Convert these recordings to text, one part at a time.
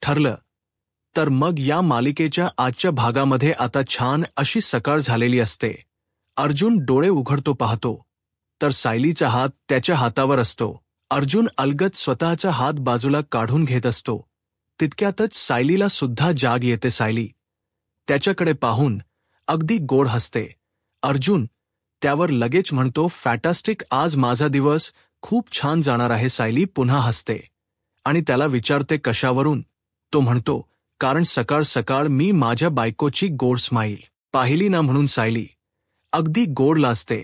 ठरलं. तर मग या मालिकेच्या आजच्या भागामध्ये आता छान अशी सकाळ झालेली असते. अर्जुन डोळे उघडतो पाहतो तर सायलीचा हात त्याच्या हातावर असतो. अर्जुन अलगद स्वतःचा हात बाजूला काढून घेत असतो. तितक्यातच सायलीला सुद्धा जाग येते. सायली त्याच्याकडे पाहून अगदी गोड हसते. अर्जुन त्यावर लगेच म्हणतो, फॅटास्टिक, आज माझा दिवस खूप छान जाणार आहे. सायली पुन्हा हसते आणि त्याला विचारते, कशावरून? तो म्हणतो, कारण सकाळ सकाळ मी माझ्या बायकोची गोड स्माईल पाहिली ना, म्हणून. सायली अगदी गोड लाजते.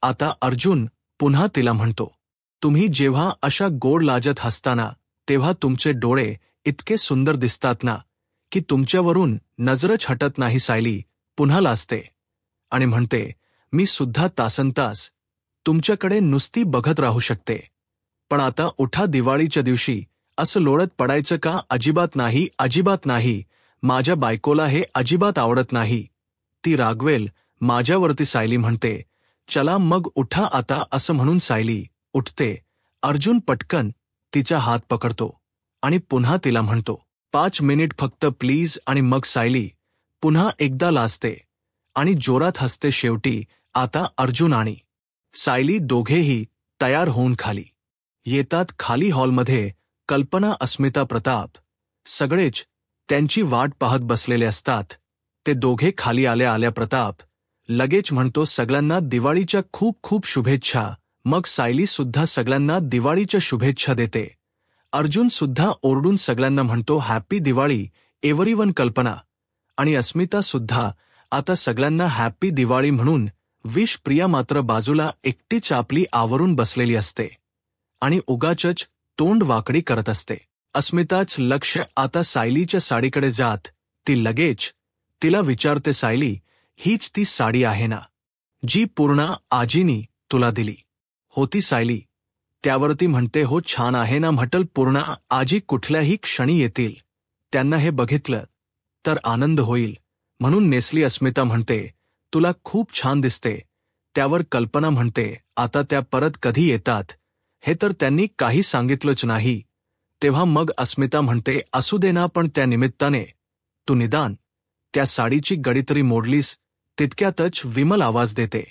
आता अर्जुन पुन्हा तिला म्हणतो, तुम्ही जेव्हा अशा गोड लाजत हसताना तेव्हा तुमचे डोळे इतके सुंदर दिसतात ना की तुमच्यावरून नजरच हटत नाही. सायली पुन्हा लाजते आणि म्हणते, मी सुद्धा तासनतास तुमच्याकडे नुसती बघत राहू शकते. पण आता उठा, दिवाळीच्या दिवशी असं लोळत पडायचं का? अजिबात नाही, अजिबात नाही. माझ्या बायकोला हे अजिबात आवडत नाही. ती रागवेल माझ्यावरती. सायली म्हणते, चला मग उठा आता, असं म्हणून सायली उठते. अर्जुन पटकन तिचा हात पकडतो आणि पुन्हा तिला म्हणतो, 5 मिनिट फक्त प्लीज. आणि मग सायली पुन्हा एकदा लाजते आणि जोरात हसते. शेवटी आता अर्जुन आणि सायली दोघेही तयार होऊन खाली येतात. खाली हॉलमध्ये कल्पना, अस्मिता, प्रताप सगळेच त्यांची वाट पाहत बसलेले असतात. ते दोघे खाली आल्या आल्या प्रताप लगेच म्हणतो, सगळ्यांना दिवाळीच्या खूप खूप शुभेच्छा. मग सायली सुद्धा सगळ्यांना दिवाळीच्या शुभेच्छा देते. अर्जुन सुद्धा ओरडून सगळ्यांना म्हणतो, हॅपी दिवाळी एव्हरीवन. कल्पना आणि अस्मिता सुद्धा आता सगळ्यांना हॅपी दिवाळी म्हणून विश. प्रिया मात्र बाजूला एकटीच आपली आवरून बसलेली असते आणि उगाचच तोंड वाकडी करत असते. अस्मिताच लक्ष आता सायलीच्या साडीकडे जात ती लगेच तिला विचारते, सायली, हीच ती साडी आहे ना जी पूर्णा आजीनी तुला दिली होती? सायली त्यावरती म्हणते, हो, छान आहे ना. म्हटल, पूर्णा आजी कुठल्याही क्षणी येतील, त्यांना हे बघितलं तर आनंद होईल म्हणून नेसली. अस्मिता म्हणते, तुला खूप छान दिसते. त्यावर कल्पना म्हणते, आता त्या परत कधी येतात हे तर त्यांनी काही सांगितलंच नाही. तेव्हा मग अस्मिता म्हणते, असू दे ना, पण त्या निमित्ताने तू निदान त्या साडीची गडी तरी मोडलीस. तितक्यातच विमल आवाज देते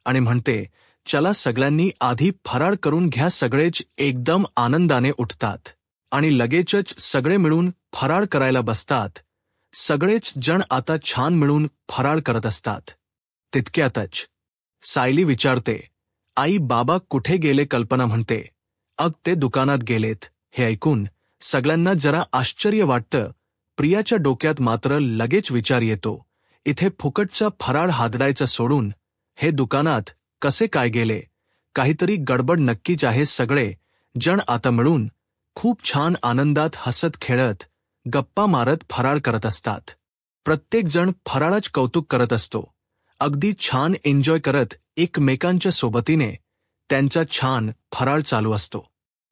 आणि म्हणते, चला सगळ्यांनी आधी फराळ करून घ्या. सगळेच एकदम आनंदाने उठतात आणि लगेचच सगळे मिळून फराळ करायला बसतात. सगळेच जण आता छान मिळून फराळ करत असतात. तितक्यातच सायली विचारते, आई बाबा कुठे गेले? कल्पना म्हणते, अग ते दुकानात गेलेत. हे ऐकून सगळ्यांना जरा आश्चर्य वाटतं. प्रियाच्या डोक्यात मात्र लगेच विचार येतो, इथे फुकटचा फराळ हादडायचा सोडून हे दुकानात कसे काय गेले? काहीतरी गडबड नक्कीच आहे. सगळे जण आता मिळून खूप छान आनंदात हसत खेळत गप्पा मारत फराळ करत असतात. प्रत्येक जण फराळाच कौतुक करत असतो. अगदी छान एन्जॉय करत एकमेकांच्या सोबतीने त्यांचा छान फराळ चालू असतो.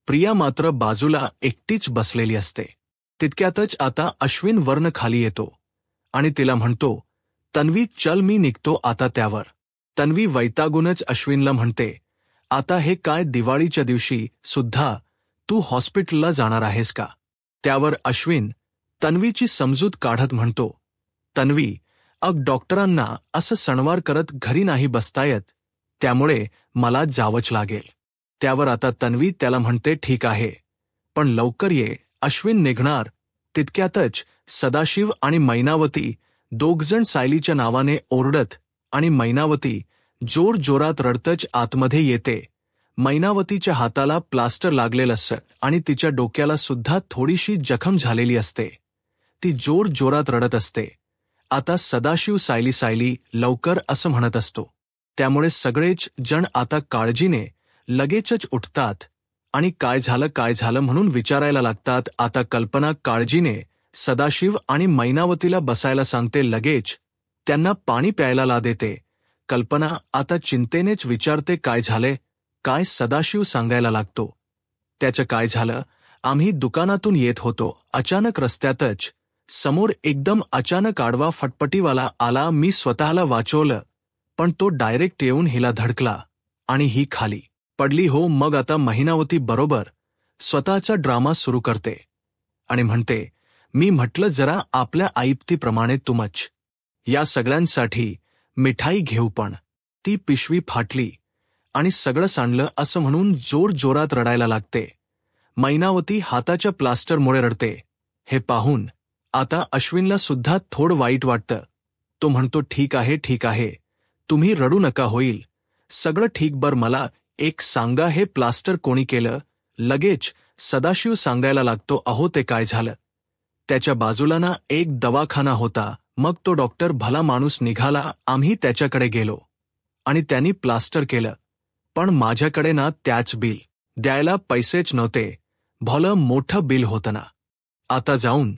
प्रिया मात्र बाजूला एकटीच बसलेली असते. तितक्यातच आता अश्विन वर्ण खाली येतो आणि तिला म्हणतो, तन्वी, चल, मी निघतो आता. त्यावर तन्वी वैतागूनच अश्विनला म्हणते, आता हे काय, दिवाळीच्या दिवशी सुद्धा तू हॉस्पिटलला जाणार आहेस का? त्यावर अश्विन तन्वीची समजूत काढत म्हणतो, तन्वी, अग डॉक्टरांना असं सणवार करत घरी नाही बसता येत, त्यामुळे मला जावंच लागेल. त्यावर आता तन्वी त्याला म्हणते, ठीक आहे, पण लवकर ये. अश्विन निघणार तितक्यातच सदाशिव आणि मैनावती दोघजण सायलीच्या नावाने ओरडत आणि मैनावती जोर जोरात रडतच आतमध्ये येते. मैनावतीच्या हाताला प्लास्टर लागलेलं असतं आणि तिच्या डोक्याला सुद्धा थोडीशी जखम झालेली असते. ती जोर जोरात रडत असते. आता सदाशिव, सायली, सायली, लवकर, असं म्हणत असतो. त्यामुळे सगळेच जण आता काळजीने लगेचच उठतात आणि काय झालं म्हणून विचारायला लागतात. आता कल्पना काळजीने सदाशिव आणि मैनावतीला बसायला सांगते. लगेच त्यांना पाणी प्यायला ला देते. कल्पना आता चिंतेनेच विचारते, काय झाले काय? सदाशिव सांगायला लागतो, त्याचं काय झालं, आम्ही दुकानातून येत होतो. अचानक रस्त्यातच समोर एकदम अचानक आडवा फटफटीवाला आला. मी स्वतःला वाचवलं, पण तो डायरेक्ट येऊन हिला धडकला आणि ही खाली पडली. हो, मग आता मैनावती बरोबर स्वतःचा ड्रामा सुरू करते आणि म्हणते, मी म्हटलं जरा आपल्या आईप्तीप्रमाणे तुमच. या सगळ्यांसाठी मिठाई घेऊ पण. ती पिशवी फाटली आणि सगळं सांडलं असं म्हणून जोर जोरात रडायला लागते. मैनावती हाताच्या प्लास्टरमुळे रडते. हे पाहून आता अश्विनला सुद्धा थोडं वाईट वाटतं. तो म्हणतो ठीक आहे, तुम्ही रडू नका, होईल सगळं ठीक. बर मला एक सांगा, हे प्लास्टर कोणी केलं? लगेच सदाशिव सांगायला लागतो, अहो ते काय झालं, त्याच्या बाजूला ना एक दवाखाना होता. मग तो डॉक्टर भला माणूस निघाला. आम्ही त्याच्याकडे गेलो आणि त्यांनी प्लास्टर केलं. पण माझ्याकडे ना त्याच बिल द्यायला पैसेच नव्हते. भलं मोठं बिल होतं ना. आता जाऊन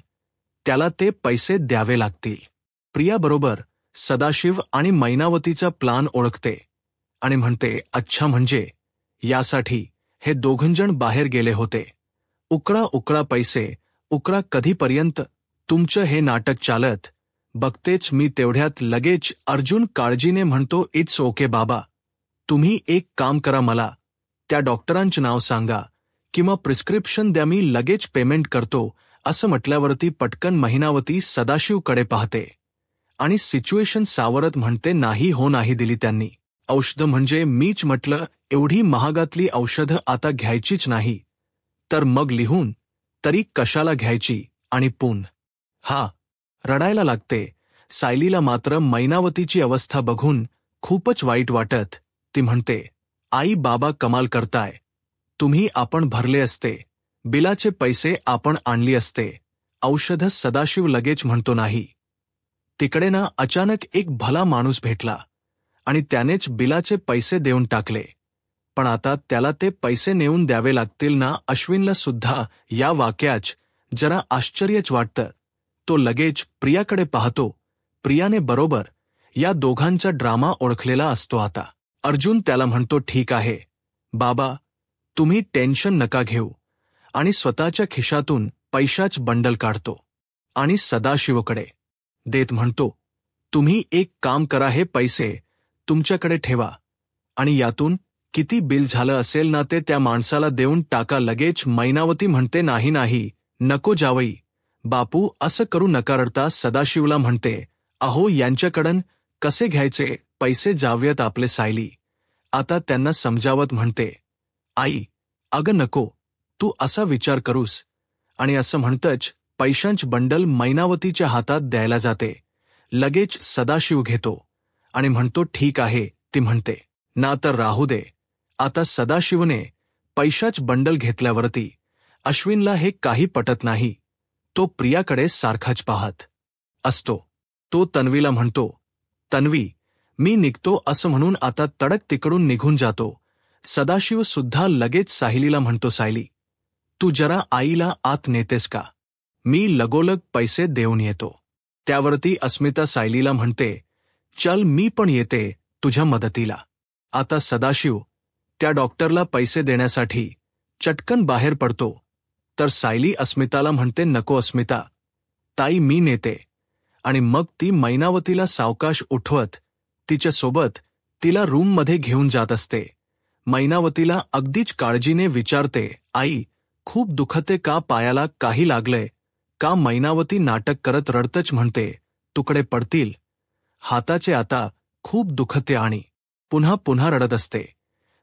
त्याला ते पैसे द्यावे लागतील. प्रियाबरोबर सदाशिव आणि मैनावतीचा प्लान ओळखते आणि म्हणते, अच्छा, म्हणजे यासाठी हे दोघंजण बाहेर गेले होते. उकळा पैसे, उकळा कधीपर्यंत तुमचं हे नाटक चालत? बघतेच मी. तेवढ्यात लगेच अर्जुन काळजीने म्हणतो, इट्स ओके बाबा, तुम्ही एक काम करा, मला त्या डॉक्टरांचं नाव सांगा किंवा प्रिस्क्रिप्शन द्या, मी लगेच पेमेंट करतो. असं म्हटल्यावरती पटकन मैनावती सदाशिवकडे पाहते आणि सिच्युएशन सावरत म्हणते, नाही हो, नाही दिली त्यांनी औषधं. म्हणजे मीच म्हटलं एवढी महागातली औषधं आता घ्यायचीच नाही, तर मग लिहून तरी कशाला घ्यायची. आणि हा रडायला लागते. सायलीला मात्र मैनावतीची अवस्था बघून खूपच वाईट वाटत. ती म्हणते, आई बाबा कमाल करताय, तुम्ही आपण भरले असते, बिलाचे पैसे आपण आणली असते, औषधं. सदाशिव लगेच म्हणतो, नाही, तिकडे ना अचानक एक भला माणूस भेटला आणि त्यानेच बिलाचे पैसे देऊन टाकले. पण आता त्याला ते पैसे नेऊन द्यावे लागतील ना. अश्विनला सुद्धा या वाक्याच जरा आश्चर्यच वाटतं. तो लगेच प्रियाकडे पाहतो. प्रियाने बरोबर या दोघांचा ड्रामा ओळखलेला असतो आता. अर्जुन त्याला म्हणतो, ठीक आहे बाबा, तुम्ही टेन्शन नका घेऊ, आणि स्वतःच्या खिशातून पैशाच बंडल काढतो आणि सदाशिवकडे देत म्हणतो, तुम्ही एक काम करा, हे पैसे तुमच्याकडे ठेवा आणि यातून किती बिल झालं असेल ना ते त्या माणसाला देऊन टाका लगेच. मैनावती म्हणते, नाही, नको जावई, बापू असं करू नका. रडता सदाशिवला म्हणते, अहो यांच्याकडून कसे घ्यायचे पैसे, जाऊयात आपले. सायली आता त्यांना समजावत म्हणते, आई अगं नको तू असा विचार करूस. आणि असं म्हणतच पैशांच बंडल मैनावतीच्या हातात द्यायला जाते. लगेच सदाशिव घेतो आणि म्हणतो, ठीक आहे. ती म्हणते, ना तर राहू दे. आता सदाशिवने पैशाच बंडल घेतल्यावरती अश्विनला हे काही पटत नाही. तो प्रियाकडे सारखाच पाहत असतो. तो तन्वीला म्हणतो, तन्वी मी निघतो असं म्हणून आता तडक तिकडून निघून जातो. सदाशिव सुद्धा लगेच सायलीला म्हणतो, सायली तू जरा आईला आत नेतेस का, मी लगोलग पैसे देऊन येतो. त्यावरती अस्मिता सायलीला म्हणते, चल मी पण येते तुझ्या मदतीला. आता सदाशिव त्या डॉक्टरला पैसे देण्यासाठी चटकन बाहेर पडतो, तर सायली अस्मिताला म्हणते, नको अस्मिता ताई, मी नेते. आणि मग ती मैनावतीला सावकाश उठवत तिच्यासोबत तिला रूममध्ये घेऊन जात असते. मैनावतीला अगदीच काळजीने विचारते, आई खूप दुखते का, पायाला काही लागलंय का? मैनावती नाटक करत रडतच म्हणते, तुकडे पडतील हाताचे, आता खूप दुखते. आणि पुन्हा रडत असते.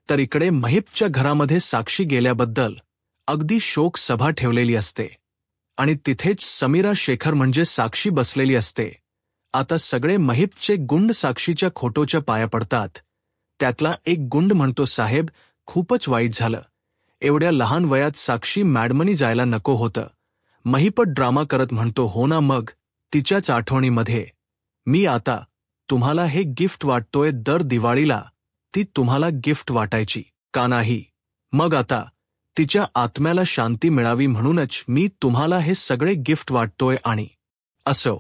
तर इकडे महिपच्या घरामध्ये साक्षी गेल्याबद्दल अगदी शोक सभा ठेवलेली असते आणि तिथेच समीरा शेखर म्हणजे साक्षी बसलेली असते. आता सगळे महिपचे गुंड साक्षीच्या खोटोच्या पाया पडतात. त्यातला एक गुंड म्हणतो, साहेब खूपच वाईट झालं, एवढ्या लहान वयात साक्षी मॅडमनी जायला नको होतं. महिपट ड्रामा करत म्हणतो, हो ना, मग तिच्याच आठवणीमध्ये मी आता तुम्हाला हे गिफ्ट वाटतोय. दर दिवाळीला ती तुम्हाला गिफ्ट वाटायची का नाही? मग आता तिच्या आत्म्याला शांती मिळावी म्हणूनच मी तुम्हाला हे सगळे गिफ्ट वाटतोय. आणि असो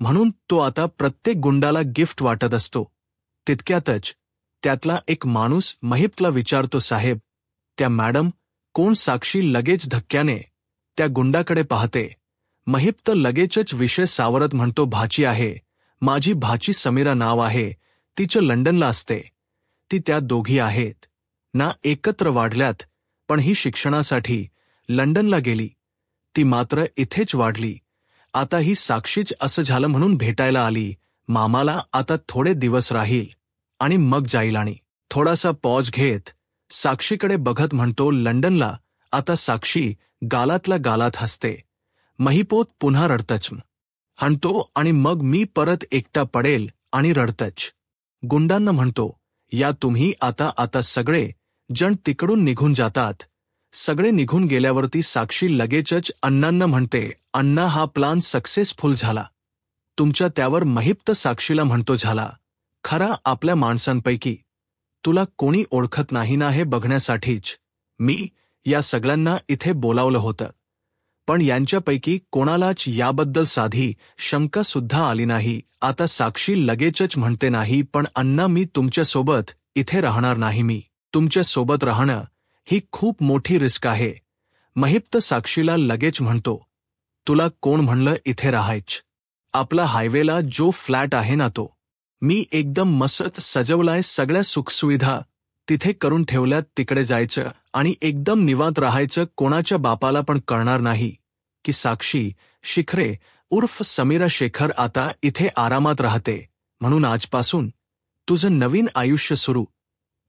म्हणून तो आता प्रत्येक गुंडाला गिफ्ट वाटत असतो. तितक्यातच त्यातला एक माणूस महिपला विचारतो, साहेब त्या मॅडम कोण? साक्षी लगेच धक्क्याने त्या गुंडाकडे पाहते. महिप तर लगेचच विषय सावरत म्हणतो, भाची आहे, माझी भाची समीरा नाव आहे, तिचं लंडनला असते. ती त्या दोघी आहेत ना एकत्र वाढल्यात, पण ही शिक्षणासाठी लंडनला गेली, ती मात्र इथेच वाढली. आता ही साक्षीच असं झालं म्हणून भेटायला आली. मामाला आता थोडे दिवस राहील आणि मग जाईल. आणि थोडासा पॉज घेत साक्षीकडे बघत म्हणतो, लंडनला. आता साक्षी गालातल्या गालात हसते. महिपोत पुन्हा रडतच म्हणतो, आणि मग मी परत एकटा पडेल आणि रडतच. गुंडांना म्हणतो, या तुम्ही आता सगळे जण तिकडून निघून जातात. सगळे निघून गेल्यावरती साक्षी लगेचच अण्णांना म्हणते, अण्णा हा प्लान सक्सेसफुल झाला तुमच्या. त्यावर महिप्त साक्षीला म्हणतो, झाला खरा आपल्या माणसांपैकी. तुला कोणी ओळखत नाही ना हे बघण्यासाठीच मी या सगळ्यांना इथे बोलावलं होतं. पण यांच्यापैकी कोणालाच याबद्दल साधी शंका सुद्धा आली नाही. आता साक्षी लगेचच म्हणते, नाही पण अण्णा मी तुमच्यासोबत इथे राहणार नाही. मी तुमच्यासोबत राहणं ही खूप मोठी रिस्क आहे. महिप्त साक्षीला लगेच म्हणतो, तुला कोण म्हणलं इथे राहायच? आपला हायवेला जो फ्लॅट आहे ना तो मी एकदम मस्त सजवलाय. सगळ्या सुखसुविधा तिथे करून ठेवल्यात. तिकडे जायचं आणि एकदम निवांत राहायचं. कोणाच्या बापाला पण कळणार नाही की साक्षी शिखरे उर्फ समीरा शेखर आता इथे आरामात राहते. म्हणून आजपासून तुझं नवीन आयुष्य सुरू.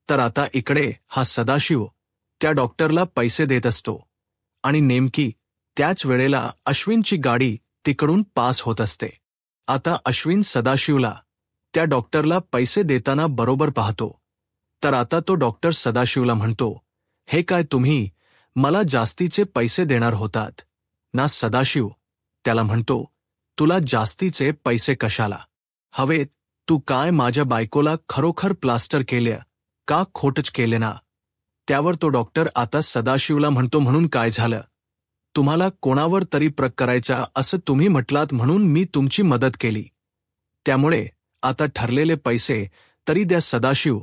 तर आता इकडे हा सदाशिव त्या डॉक्टरला पैसे देत असतो आणि नेमकी त्याच वेळेला अश्विनची गाडी तिकडून पास होत असते. आता अश्विन सदाशिवला त्या डॉक्टरला पैसे देताना बरोबर पाहतो. तर आता तो डॉक्टर सदाशिवला म्हणतो, हे काय तुम्ही मला जास्तीचे पैसे देणार होतात ना? सदाशिव त्याला म्हणतो, तुला जास्तीचे पैसे कशाला हवेत? तू काय माझ्या बायकोला खरोखर प्लास्टर केल्या का खोटच केले ना? त्यावर तो डॉक्टर आता सदाशिवला म्हणतो, म्हणून काय झालं? तुम्हाला कोणावर तरी प्रयोग करायचा असं तुम्ही म्हटलात म्हणून मी तुमची मदत केली. त्यामुळे आता ठरलेले पैसे तरी द्या. सदाशिव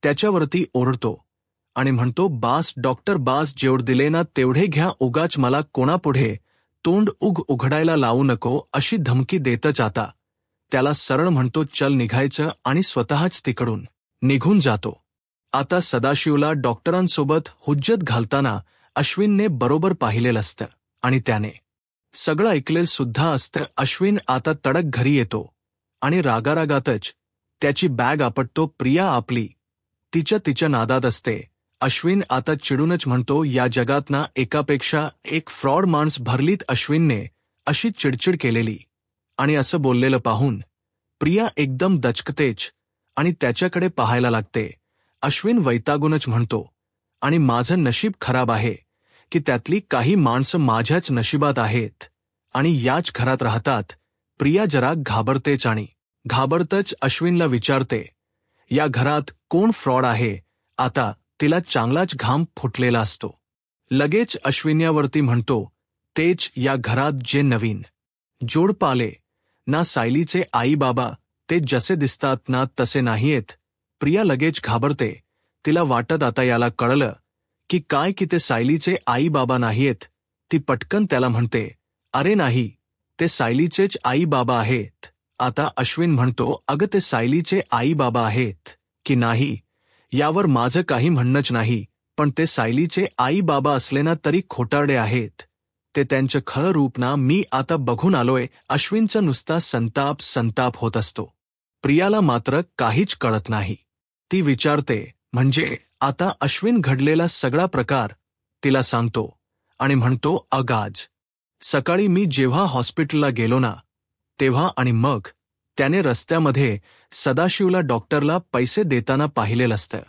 त्याच्यावरती ओरडतो आणि म्हणतो, बास डॉक्टर बास, जेवढे दिले ना तेवढे घ्या. उगाच मला कोणापुढे तोंड उघडायला लावू नको अशी धमकी देतच आता त्याला सरळ म्हणतो, चल निघायचं, आणि स्वतःच तिकडून निघून जातो. आता सदाशिवला डॉक्टरांसोबत हुज्जत घालताना अश्विनने बरोबर पाहिलेलं असतं आणि त्याने सगळं ऐकलेलं सुद्धा असतं. अश्विन आता तडक घरी येतो आणि रागारागातच त्याची बॅग आपटतो. प्रिया आपली तिच्या नादात असते. अश्विन आता चिडूनच म्हणतो, या जगात ना एकापेक्षा एक फ्रॉड माणस भरलीत. अश्विनने अशी चिडचिड केलेली आणि असं बोललेलं पाहून प्रिया एकदम दचकतेच आणि त्याच्याकडे पाहायला लागते. अश्विन वैतागूनच म्हणतो, आणि माझं नशीब खराब आहे की त्यातली काही माणसं माझ्याच नशिबात आहेत आणि याच घरात राहतात. प्रिया जरा घाबरतेच आणि घाबरतच अश्विनला विचारते, या घरात कोण फ्रॉड आहे? आता तिला चांगलाच घाम फुटलेला असतो. लगेच अश्विन्यावरती म्हणतो, तेच या घरात जे नवीन जोडप आले ना, सायलीचे आई बाबा, ते जसे दिसतात ना तसे नाहीयेत. प्रिया लगेच घाबरते. तिला वाटत आता याला कळलं की काय की ते सायलीचे आई बाबा नाहीयेत. ती पटकन त्याला म्हणते, अरे नाही, ते सायलीचेच आई बाबा आहेत. आता अश्विन म्हणतो, अगं ते सायलीचे आई बाबा आहेत की नाही यावर माझं काही म्हणणंच नाही, पण ते सायलीचे आई बाबा असले ना तरी खोटारडे आहेत. ते त्यांचं खरं रूप ना मी आता बघून आलोय. अश्विनचा नुसता संताप होत असतो. प्रियाला मात्र काहीच कळत नाही. ती विचारते, म्हणजे आता अश्विन घडलेला सगळा प्रकार तिला सांगतो आणि म्हणतो, आज सकाळी मी जेव्हा हॉस्पिटलला गेलो ना तेव्हा, आणि मग त्याने रस्त्यामध्ये सदाशिवला डॉक्टरला पैसे देताना पाहिलेलं असतं.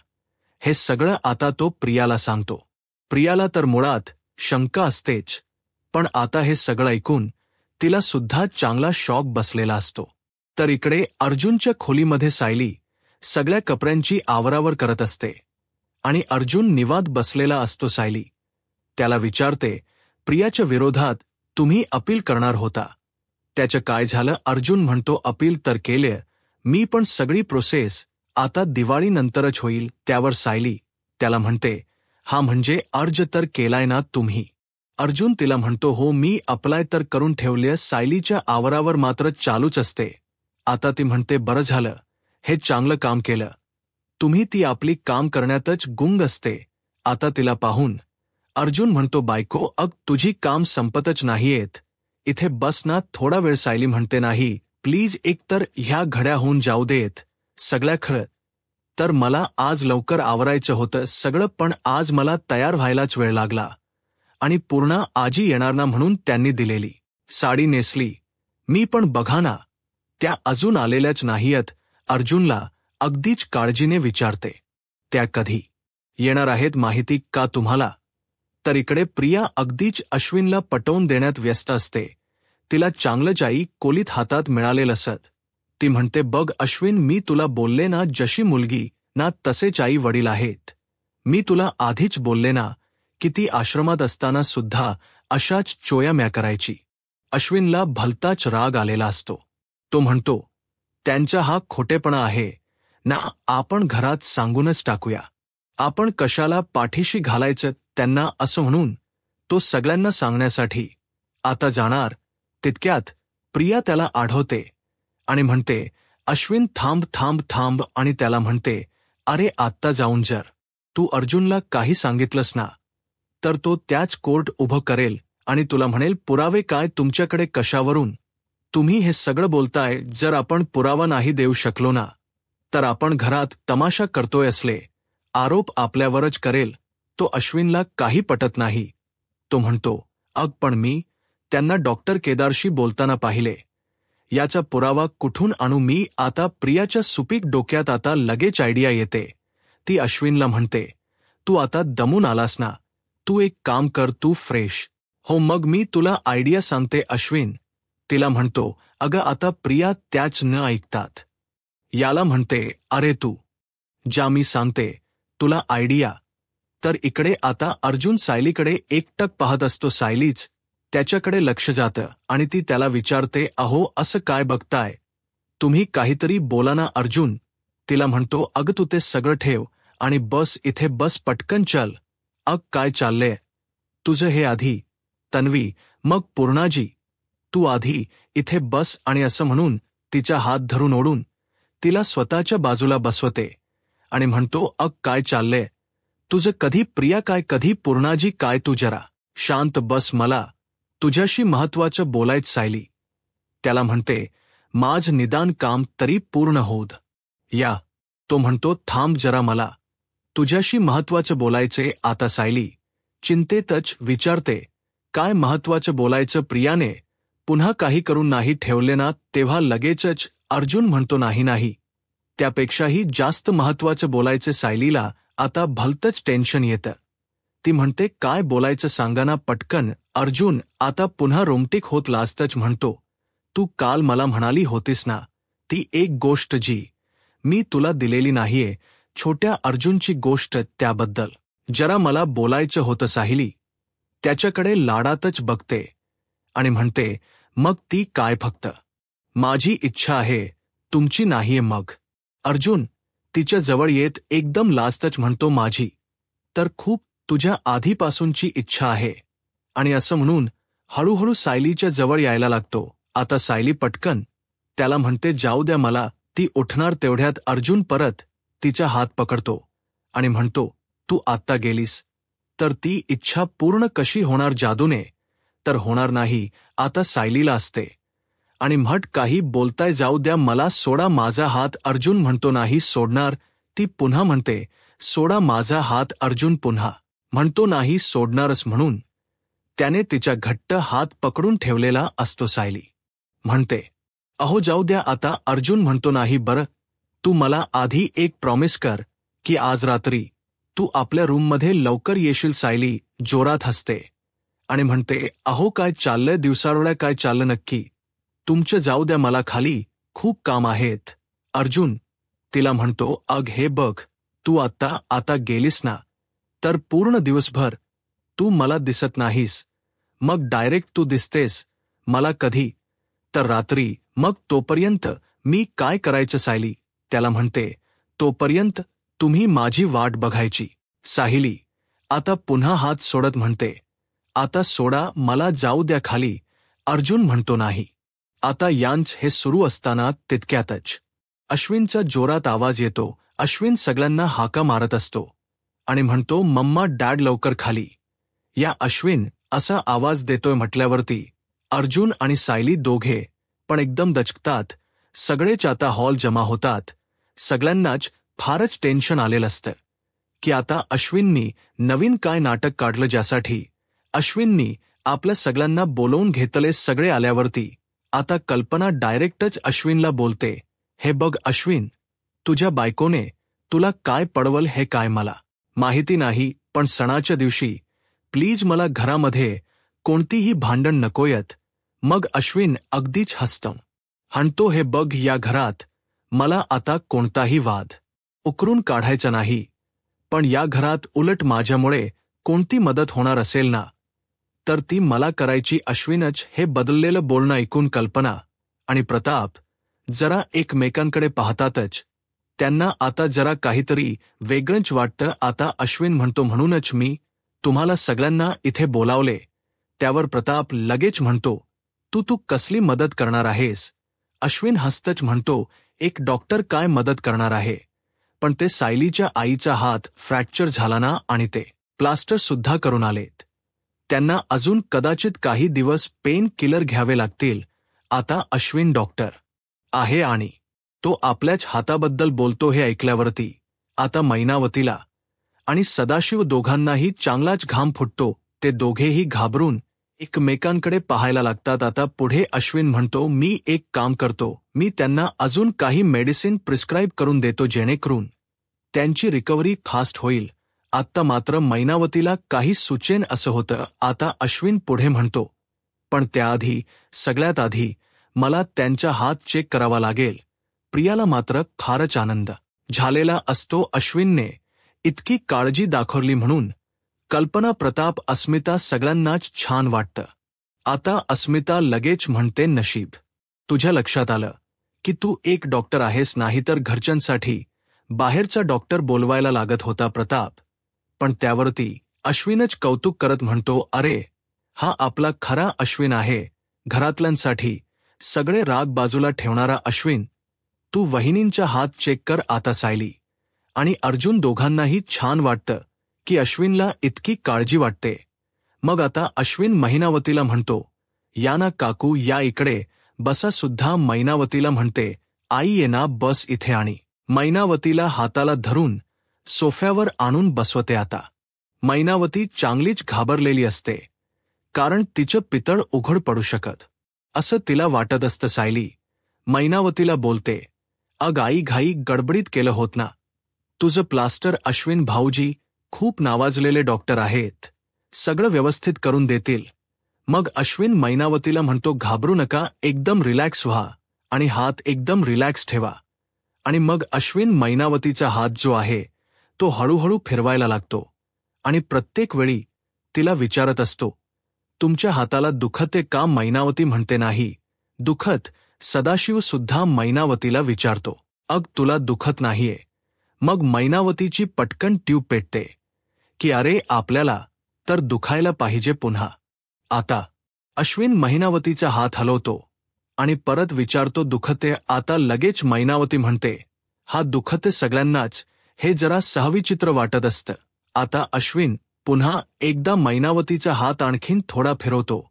हे सगळं आता तो प्रियाला सांगतो. प्रियाला तर मुळात शंका असतेच, पण आता हे सगळं ऐकून तिला सुद्धा चांगला शॉक बसलेला असतो. तर इकडे अर्जुनच्या खोलीमध्ये सायली सगळ्या कपड्यांची आवरावर करत असते आणि अर्जुन निवांत बसलेला असतो. सायली त्याला विचारते, प्रियाच्या विरोधात तुम्ही अपील करणार होता, त्याचं काय झालं? अर्जुन म्हणतो, अपील तर केले मी, पण सगळी प्रोसेस आता दिवाळीनंतरच होईल. त्यावर सायली त्याला म्हणते, हा म्हणजे अर्ज तर केलाय ना तुम्ही? अर्जुन तिला म्हणतो, हो मी अप्लाय तर करून ठेवले. सायलीच्या आवरावर मात्र चालूच असते. आता ती म्हणते, बरं झालं, हे चांगलं काम केलं तुम्ही. ती आपली काम करण्यातच गुंग असते. आता तिला पाहून अर्जुन म्हणतो, बायको, तुझी काम संपतच नाहीयेत. इथे बस ना थोडा वेळ. सायली म्हणते, नाही प्लीज, एकतर ह्या घड्या होऊन जाऊ देत सगळ्या. खरं तर मला आज लवकर आवरायचं होतं सगळं, पण आज मला तयार व्हायलाच वेळ लागला. आणि पूर्णा आजी येणार ना म्हणून त्यांनी दिलेली साडी नेसली मी. पण बघा ना, त्या अजून आलेल्याच नाहीयत. अर्जुनला अगदीच काळजीने विचारते, त्या कधी येणार आहेत माहिती का तुम्हाला? तर इकडे प्रिया अगदीच अश्विनला पटवून देण्यात व्यस्त असते. तिला चांगलंच आई कोलीत हातात मिळालेलं असत. ती म्हणते, बघ अश्विन, मी तुला बोलले ना, जशी मुलगी ना तसेच आई वडील आहेत. मी तुला आधीच बोलले ना की ती आश्रमात असताना सुद्धा अशाच चोया करायची. अश्विनला भलताच राग आलेला असतो. तो म्हणतो, त्यांचा हा खोटेपणा आहे ना, आपण घरात सांगूनच टाकूया. आपण कशाला पाठीशी घालायचं त्यांना, असं म्हणून तो सगळ्यांना सांगण्यासाठी आता जाणार. तितक्यात प्रिया त्याला आढळते आणि म्हणते, अश्विन थांब थांब थांब. आणि त्याला म्हणते, अरे आत्ता जाऊन जर तू अर्जुनला काही सांगितलंस ना तर तो त्याच कोर्ट उभं करेल आणि तुला म्हणेल, पुरावे काय तुमच्याकडे, कशावरून तुम्ही हे सगळं बोलताय? जर आपण पुरावा नाही देऊ शकलो ना तर आपण घरात तमाशा करतोय असले आरोप आपल्यावरच करेल. तो अश्विनला काही पटत नाही. तो म्हणतो, अग पण मी त्यांना डॉक्टर केदारशी बोलताना पाहिले. याचा पुरावा कुठून आणू मी आता? प्रियाच्या सुपीक डोक्यात आता लगेच आयडिया येते. ती अश्विनला म्हणते, तू आता दमून आलास ना, तू एक काम कर, तू फ्रेश हो, मग मी तुला आयडिया सांगते. अश्विन तिला म्हणतो, अगं आता प्रिया त्याच न ऐकतात याला म्हणते, अरे तू ज्या, मी सांगते तुला आयडिया. तर इकडे आता अर्जुन सायलीकडे एकटक पाहत असतो. सायलीच त्याच्याकडे लक्ष जातं आणि ती त्याला विचारते, अहो असं काय बघताय तुम्ही, काहीतरी बोला ना. अर्जुन तिला म्हणतो, अगं तू ते सगळं ठेव आणि बस इथे, बस पटकन चल. अग काय चाललंय तुझं हे? आधी तन्वी, मग पूर्णाजी, तू आधी इथे बस. आणि असं म्हणून तिचा हात धरून ओढून तिला स्वतःच्या बाजूला बसवते आणि म्हणतो, अग काय चाललंय तुझं? कधी प्रिया काय, कधी पूर्णाजी काय? तू जरा शांत बस, मला तुझ्याशी महत्वाचं बोलायचं. सायली त्याला म्हणते, माझ निदान काम तरी पूर्ण होद या. तो म्हणतो, थांब जरा, मला तुझ्याशी महत्वाचं बोलायचे आता. सायली चिंतेतच विचारते, काय महत्वाचं बोलायचं? प्रियाने पुन्हा काही करून नाही ठेवले ना? तेव्हा लगेचच अर्जुन म्हणतो, नाही नाही, त्यापेक्षाही जास्त महत्वाचं बोलायचं. सायलीला आता भलतंच टेन्शन येतं. ती म्हणते, काय बोलायचं सांगा ना पटकन. अर्जुन आता पुन्हा रोमटिक होत लाजतच म्हणतो, तू काल मला म्हणाली होतीस ना ती एक गोष्ट जी मी तुला दिलेली नाहीये, छोट्या अर्जुनची गोष्ट, त्याबद्दल जरा मला बोलायचं होतं. सायली त्याच्याकडे लाडातच बघते आणि म्हणते, मग ती काय? फक्त माझी इच्छा आहे, तुमची नाहीये. मग अर्जुन तिच्या जवळ येत एकदम लाजतच म्हणतो, माझी तर खूप तुझ्या आधीपासूनची इच्छा आहे. आणि असं म्हणून हळूहळू सायलीच्या जवळ यायला लागतो. आता सायली पटकन त्याला म्हणते, जाऊ द्या मला. ती उठणार तेवढ्यात अर्जुन परत तिचा हात पकडतो आणि म्हणतो, तू आत्ता गेलीस तर ती इच्छा पूर्ण कशी होणार? जादूने तर होणार नाही. आता सायलीला असते आणि म्हट, काही बोलताय, जाऊ द्या मला, सोडा माझा हात. अर्जुन म्हणतो, नाही सोडणार. ती पुन्हा म्हणते, सोडा माझा हात. अर्जुन पुन्हा म्हणतो, नाही सोडणारच. म्हणून त्याने तिच्या घट्ट हात पकडून ठेवलेला असतो. सायली म्हणते, अहो जाऊ द्या आता. अर्जुन म्हणतो, नाही बरं, तू मला आधी एक प्रॉमिस कर की आज रात्री तू आपल्या रूममध्ये लवकर येशील. सायली जोरात हसते आणि म्हणते, अहो काय चाललंय दिवसारोळ्या, काय चाललं नक्की तुमचं? जाऊ द्या मला, खाली खूप काम आहेत. अर्जुन तिला म्हणतो, अग हे बघ, तू आता गेलीस ना तर पूर्ण दिवसभर तू मला दिसत नाहीस. मग डायरेक्ट तू दिसतेस मला कधी तर रात्री. मग तोपर्यंत मी काय करायचं? सायली त्याला म्हणते, तोपर्यंत तुम्ही माझी वाट बघायची. सायली आता पुन्हा हात सोडत म्हणते, आता सोडा मला, जाऊ द्या खाली. अर्जुन म्हणतो, नाही. आता यांच हे सुरू असताना तितक्यातच अश्विनचा जोरात आवाज येतो. अश्विन सगळ्यांना हाका मारत असतो आणि म्हणतो, मम्मा, डॅड लवकर खाली या. अश्विन असा आवाज देतोय म्हटल्यावरती अर्जुन आणि सायली दोघे पण एकदम दचकतात. सगळेच आता हॉल जमा होतात. सगळ्यांनाच फारच टेन्शन आलेलं असतं की आता अश्विननी नवीन काय नाटक काढलं, ज्यासाठी अश्विननी आपल्या सगळ्यांना बोलवून घेतले. सगळे आल्यावरती आता कल्पना डायरेक्टच अश्विनला बोलते, हे बघ अश्विन, तुझ्या बायकोने तुला काय पडवल हे काय मला माहिती नाही, पण सणाच्या दिवशी प्लीज मला घरामध्ये कोणतीही भांडण नकोयत. मग अश्विन अगदीच हसतं, हाणतो, हे बघ या घरात मला आता कोणताही वाद उकरून काढायचा नाही, पण या घरात उलट माझ्यामुळे कोणती मदत होणार असेल ना, तर ती मला करायची. अश्विनच हे बदललेलं बोलणं ऐकून कल्पना आणि प्रताप जरा एकमेकांकडे पाहतातच. त्यांना आता जरा काहीतरी वेगळंच वाटतं. आता अश्विन म्हणतो, म्हणूनच मी तुम्हाला सगळ्यांना इथे बोलावले. त्यावर प्रताप लगेच म्हणतो, तू कसली मदत करणार आहेस? अश्विन हसतच म्हणतो, एक डॉक्टर काय मदत करणार आहे, पण ते सायलीच्या आईचा हात फ्रॅक्चर झाला ना, आणि ते प्लास्टर सुद्धा करून आलेत. त्यांना अजून कदाचित काही दिवस पेन किलर घ्यावे लागतील. आता अश्विन डॉक्टर आहे आणि तो आपल्याच हाताबद्दल बोलतो हे ऐकल्यावरती आता मैनावतीला आणि सदाशिव दोघांनाही चांगलाच घाम फुटतो. ते दोघेही घाबरून एकमेकांकडे पाहायला लागतात. आता पुढे अश्विन म्हणतो, मी एक काम करतो, मी त्यांना अजून काही मेडिसिन प्रिस्क्राईब करून देतो जेणेकरून त्यांची रिकव्हरी फास्ट होईल. आत्ता मात्र मैनावतीला काही सुचेन असं होतं. आता अश्विन पुढे म्हणतो, पण त्याआधी सगळ्यात आधी मला त्यांचा हात चेक करावा लागेल. प्रियाला मात्र फारच आनंद झालेला असतो अश्विनने इतकी काळजी दाखवली म्हणून. कल्पना, प्रताप, अस्मिता सगळ्यांनाच छान वाटतं. आता अस्मिता लगेच म्हणते, नशीब तुझ्या लक्षात आलं की तू एक डॉक्टर आहेस, नाहीतर घरच्यांसाठी बाहेरचा डॉक्टर बोलवायला लागत होता. प्रताप पण त्यावरती अश्विनच कौतुक करत म्हणतो, अरे हा आपला खरा अश्विन आहे, घरातल्यांसाठी सगळे राग बाजूला ठेवणारा अश्विन. तू वहिनींचा हात चेक कर. आता सायली आणि अर्जुन दोघांनाही छान वाटतं की अश्विनला इतकी काळजी वाटते. मग आता अश्विन मैनावतीला म्हणतो, या ना काकू, या इकडे बसा. सुद्धा मैनावतीला म्हणते, आई ये ना, बस इथे. आणि मैनावतीला हाताला धरून सोफ्यावर आणून बसवते. आता मैनावती चांगलीच घाबरलेली असते, कारण तिचं पितळ उघड पडू शकत असं तिला वाटत असतं. सायली मैनावतीला बोलते, अग आई, घाई गडबडीत केलं होत ना तुझं प्लास्टर. अश्विन भाऊजी खूप नावाजलेले डॉक्टर आहेत, सगळं व्यवस्थित करून देतील. मग अश्विन मैनावतीला म्हणतो, घाबरू नका, एकदम रिलॅक्स व्हा आणि हात एकदम रिलॅक्स ठेवा. आणि मग अश्विन मैनावतीचा हात जो आहे तो हळूहळू फिरवायला लागतो आणि प्रत्येक वेळी तिला विचारत असतो, तुमच्या हाताला दुखते का? मैनावती म्हणते, नाही दुखत. सदाशिव सुद्धा मैनावतीला विचारतो, अग तुला दुखत नाहीये? मग मैनावतीची पटकन ट्यूब पेटते की अरे आपल्याला तर दुखायला पाहिजे पुन्हा. आता अश्विन मैनावतीचा हात हलवतो आणि परत विचारतो, दुखते? आता लगेच मैनावती म्हणते, हा दुखते सगळ्यांनाच. हे जरा सहविचित्र वाटत असतं. आता अश्विन पुन्हा एकदा मैनावतीचा हात आणखीन थोडा फिरवतो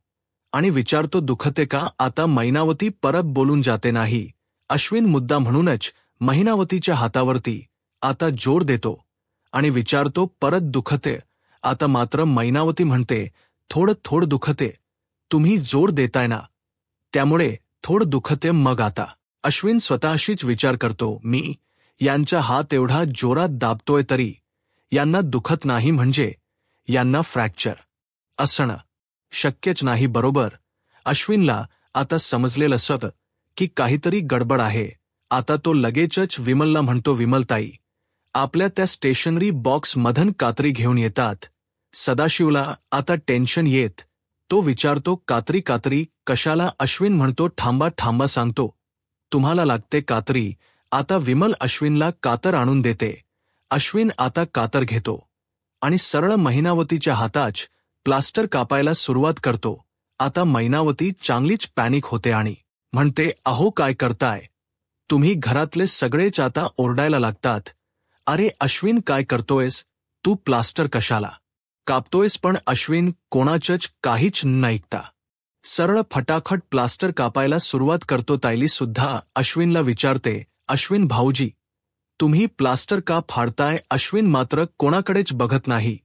आणि विचारतो, दुखते का? आता मैनावती परत बोलून जाते, नाही. अश्विन मुद्दा म्हणूनच मैनावतीच्या हातावरती आता जोर देतो आणि विचारतो, परत दुखते? आता मात्र मैनावती म्हणते, थोडं दुखते, तुम्ही जोर देताय ना, त्यामुळे थोडं दुखते. मग आता अश्विन स्वतःशीच विचार करतो, मी यांचा हात एवढा जोरात दाबतोय तरी यांना दुखत नाही, म्हणजे यांना फ्रॅक्चर असणं शक्यच नाही. बरोबर. अश्विनला आता समजलेलं असतं की काहीतरी गडबड आहे. आता तो लगेचच विमलला म्हणतो, विमलताई आपल्या त्या स्टेशनरी बॉक्स मधून कात्री घेऊन येतात. सदाशिवला आता टेन्शन येत तो विचारतो, कात्री कशाला? अश्विन म्हणतो, थांबा सांगतो, तुम्हाला लागते कात्री. आता विमल अश्विनला कातर आणून देते. अश्विन आता कातर घेतो आणि सरळ मैनावतीच्या हाताच प्लास्टर कापायला सुरुवात करतो. आता मैनावती चांगलीच पॅनिक होते आणि म्हणते, अहो काय करताय तुम्ही? घरातले सगळेच आता ओरडायला लागतात, अरे अश्विन काय करतोयस तू? प्लास्टर कशाला कापतोयस? पण अश्विन कोणाचंच काहीच न ऐकता सरळ फटाफट प्लास्टर कापायला सुरुवात करतो. तायली सुद्धा अश्विनला विचारते, अश्विन भाऊजी, तुम्ही प्लास्टर का फाडताय? अश्विन मात्र कोणाकडेच बघत नाही.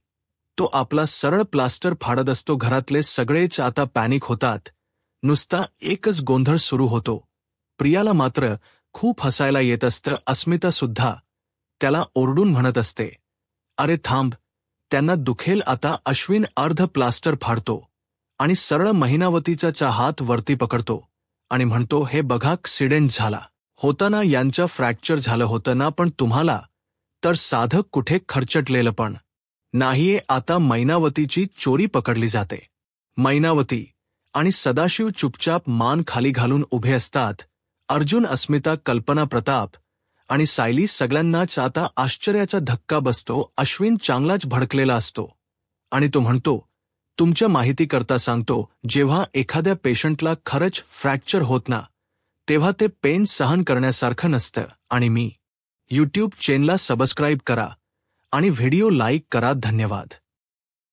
तो आपला सरळ प्लास्टर फाडत असतो. घरातले सगळेच आता पॅनिक होतात. नुसता एकच गोंधळ सुरू होतो. प्रियाला मात्र खूप हसायला येत असतं. अस्मिता सुद्धा त्याला ओरडून म्हणत असते, अरे थांब, त्यांना दुखेल आता. अश्विन अर्ध प्लास्टर फाडतो आणि सरळ महिनावतीचा हात वरती पकडतो आणि म्हणतो, हे बघा, ॲक्सिडेंट झाला होताना यांच्या फ्रॅक्चर झालं होतं ना, पण तुम्हाला तर साधं कुठे खर्चटलेलं पण नाहीये. आता मैनावतीची चोरी पकडली जाते. मैनावती आणि सदाशिव चुपचाप मान खाली घालून उभे असतात. अर्जुन, अस्मिता, कल्पना, प्रताप आणि सायली सगळ्यांनाच आता आश्चर्याचा धक्का बसतो. अश्विन चांगलाच भडकलेला असतो आणि तो म्हणतो, तुमच्या माहितीकरता सांगतो, जेव्हा एखाद्या पेशंटला खरंच फ्रॅक्चर होत ना, तेव्हा ते पेन सहन करण्यासारखं नसतं. आणि मी यूट्यूब चॅनलला सबस्क्राईब करा आणि व्हिडिओ लाईक करा. धन्यवाद.